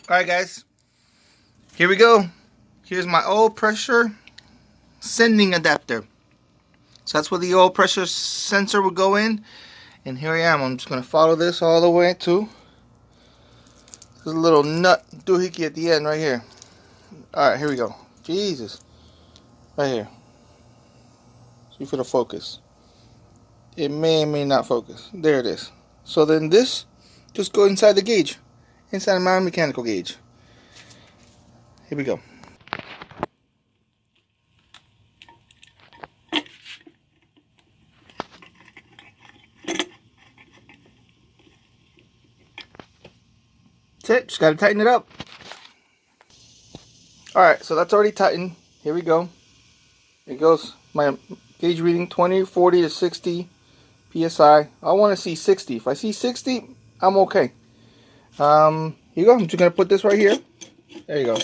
Alright guys, here we go. Here's my oil pressure sending adapter. So that's where the oil pressure sensor will go in. And here I am. I'm just going to follow this all the way to this little nut doohickey at the end right here. Alright, here we go. Jesus. Right here. See for the focus. It may or may not focus. There it is. So then this just go inside the gauge. Inside my mechanical gauge. Here we go. That's it. Just got to tighten it up. Alright, so that's already tightened. Here we go. It goes, my gauge reading 20, 40 to 60 PSI. I want to see 60. If I see 60, I'm okay. Here you go. I'm just going to put this right here. There you go.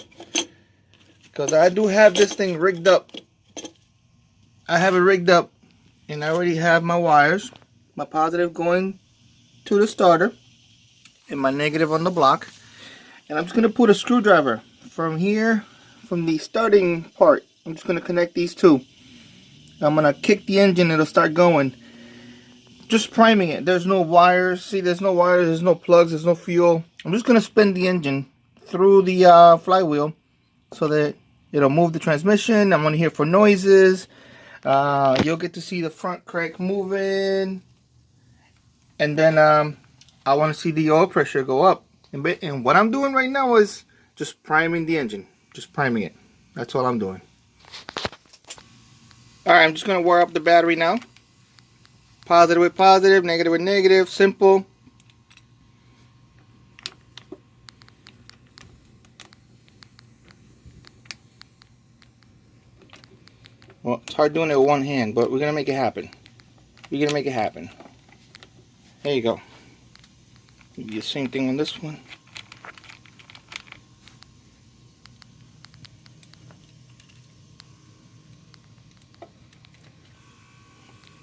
Because I do have this thing rigged up. I have it rigged up. And I already have my wires. My positive going to the starter. And my negative on the block. And I'm just going to put a screwdriver from here. From the starting part. I'm just going to connect these two. I'm going to kick the engine. It'll start going. Just priming it. There's no wires. See, there's no wires. There's no plugs. There's no fuel. I'm just going to spin the engine through the flywheel so that it'll move the transmission. I'm going to hear for noises. You'll get to see the front crank moving. And then I want to see the oil pressure go up. And what I'm doing right now is just priming the engine. Just priming it. That's all I'm doing. Alright, I'm just going to wire up the battery now. Positive with positive, negative with negative, simple. Well, it's hard doing it with one hand, but we're going to make it happen. We're going to make it happen. There you go. Do the same thing on this one.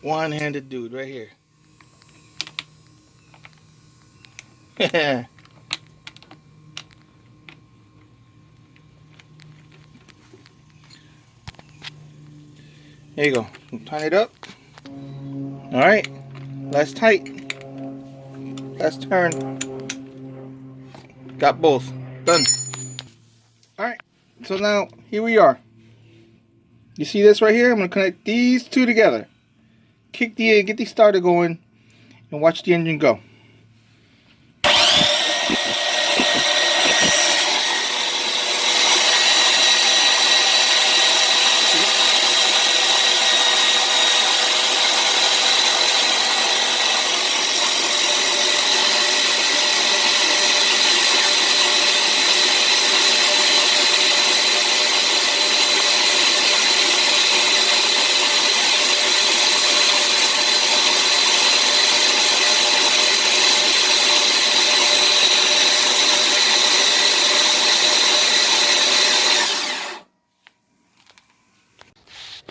One-handed dude right here. There you go. Tighten it up. Alright. Last tight. Last turn. Got both. Done. Alright. So now, here we are. You see this right here? I'm going to connect these two together. Get the starter going, and watch the engine go.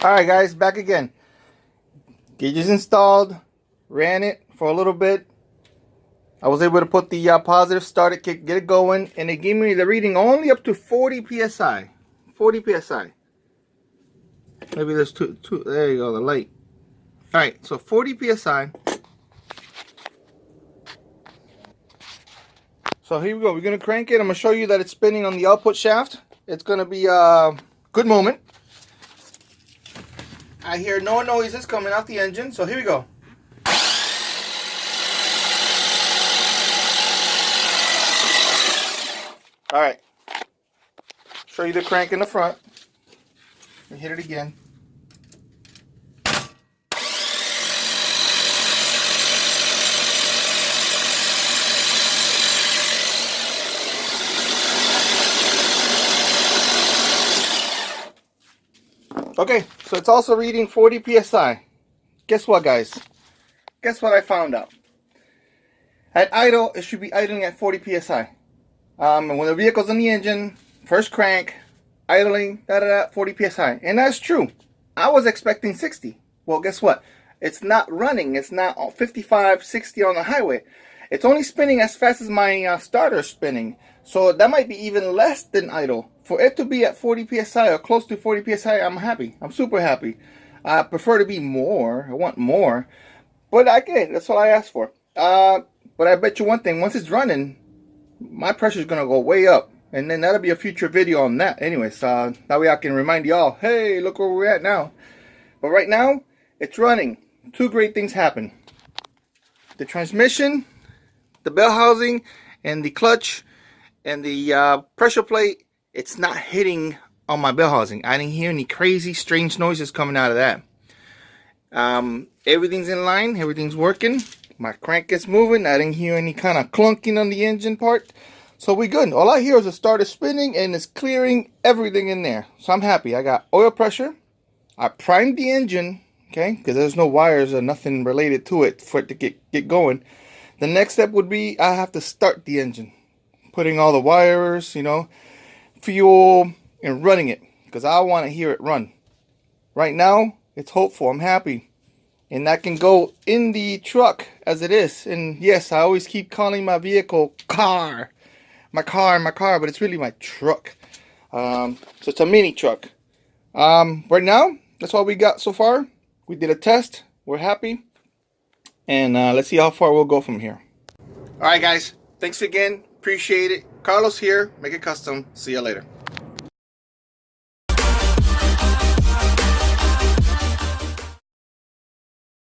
Alright guys, back again. Gauge is installed. Ran it for a little bit. I was able to put the positive starter kick, get it going, and it gave me the reading only up to 40 PSI. 40 PSI. Maybe there's two. There you go, the light. Alright, so 40 PSI. So here we go. We're going to crank it. I'm going to show you that it's spinning on the output shaft. It's going to be a good moment. I hear no noises coming out the engine, so here we go. Alright. Show you the crank in the front. And hit it again. Okay, so it's also reading 40 PSI. Guess what, guys? Guess what I found out? At idle, it should be idling at 40 PSI. And when the vehicle's in the engine, first crank, idling, 40 PSI. And that's true. I was expecting 60. Well, guess what? It's not running. It's not 55, 60 on the highway. It's only spinning as fast as my starter spinning. So that might be even less than idle. For it to be at 40 psi or close to 40 psi, I'm happy. I'm super happy. I prefer to be more. I want more. But again, that's all I asked for. But I bet you one thing, once it's running, my pressure is going to go way up. And then that'll be a future video on that. Anyways, that way I can remind y'all, hey, look where we're at now. But right now, it's running. Two great things happen. The transmission, the bell housing, and the clutch, and the pressure plate, it's not hitting on my bell housing. I didn't hear any crazy, strange noises coming out of that. Everything's in line. Everything's working. My crank is moving. I didn't hear any kind of clunking on the engine part. So we good. All I hear is the starter spinning and it's clearing everything in there. So I'm happy. I got oil pressure. I primed the engine, okay, because there's no wires or nothing related to it for it to get going. The next step would be I have to start the engine. Putting all the wires, you know, fuel, and running it. Because I want to hear it run. Right now, it's hopeful. I'm happy. And that can go in the truck as it is. And yes, I always keep calling my vehicle car. My car, but it's really my truck. So it's a mini truck. Right now, that's all we got so far. We did a test. We're happy. And let's see how far we'll go from here. Alright guys, thanks again. Appreciate it. Carlos here. Make it custom. See you later.